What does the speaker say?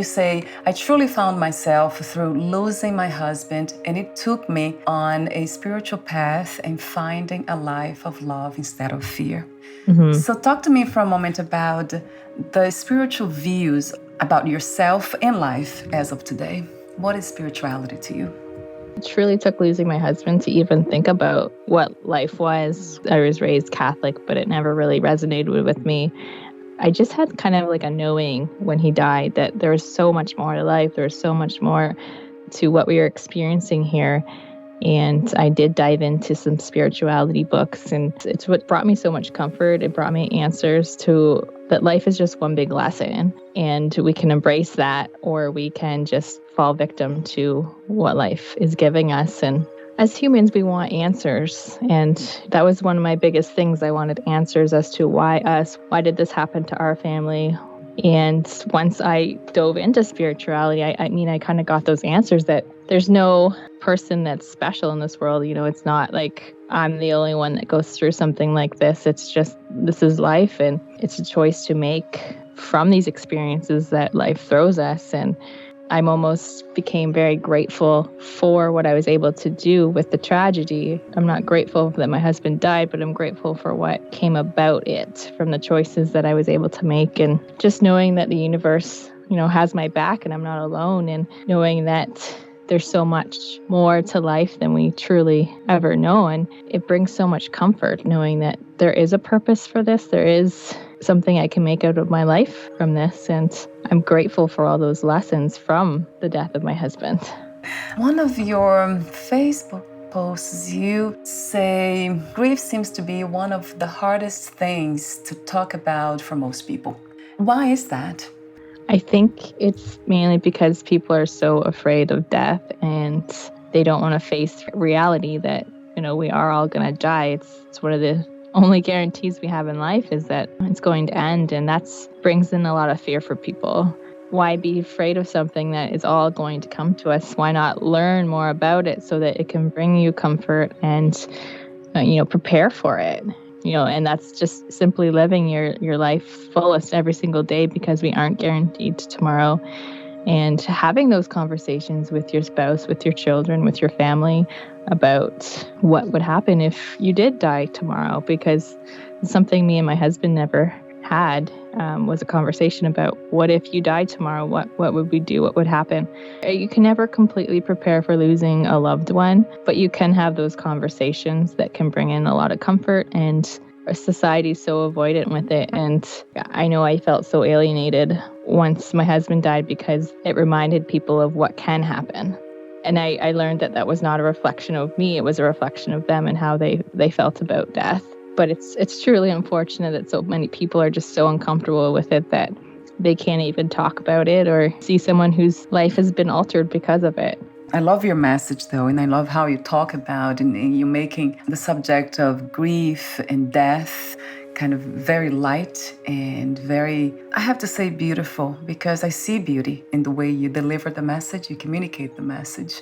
You say, I truly found myself through losing my husband, and it took me on a spiritual path and finding a life of love instead of fear. Mm-hmm. So talk to me for a moment about the spiritual views about yourself and life as of today. What is spirituality to you? It truly took losing my husband to even think about what life was. I was raised Catholic, but it never really resonated with me. I just had kind of like a knowing when he died that there was so much more to life. There was so much more to what we were experiencing here. And I did dive into some spirituality books, and it's what brought me so much comfort. It brought me answers to that life is just one big lesson, and we can embrace that, or we can just fall victim to what life is giving us. And as humans, we want answers. And that was one of my biggest things. I wanted answers as to why us? Why did this happen to our family? And once I dove into spirituality, I kind of got those answers that there's no person that's special in this world. You know, it's not like I'm the only one that goes through something like this. It's just, this is life, and it's a choice to make from these experiences that life throws us. And I'm almost became very grateful for what I was able to do with the tragedy. I'm not grateful that my husband died, but I'm grateful for what came about it from the choices that I was able to make. And just knowing that the universe, has my back and I'm not alone, and knowing that there's so much more to life than we truly ever know. And it brings so much comfort knowing that there is a purpose for this. There is something I can make out of my life from this. And I'm grateful for all those lessons from the death of my husband. One of your Facebook posts, you say grief seems to be one of the hardest things to talk about for most people. Why is that? I think it's mainly because people are so afraid of death, and they don't want to face reality that, we are all going to die. It's one of the only guarantees we have in life is that it's going to end, and that brings in a lot of fear for people. Why be afraid of something that is all going to come to us? Why not learn more about it so that it can bring you comfort and, prepare for it? And that's just simply living your life fullest every single day, because we aren't guaranteed tomorrow. And having those conversations with your spouse, with your children, with your family about what would happen if you did die tomorrow, because it's something me and my husband never had, was a conversation about what if you died tomorrow, what would we do, what would happen? You can never completely prepare for losing a loved one, but you can have those conversations that can bring in a lot of comfort. And our society is so avoidant with it. And I know I felt so alienated once my husband died, because it reminded people of what can happen. And I learned that was not a reflection of me, it was a reflection of them and how they felt about death. But it's truly unfortunate that so many people are just so uncomfortable with it that they can't even talk about it or see someone whose life has been altered because of it. I love your message, though, and I love how you talk about and you making the subject of grief and death kind of very light and very, I have to say, beautiful, because I see beauty in the way you deliver the message, you communicate the message.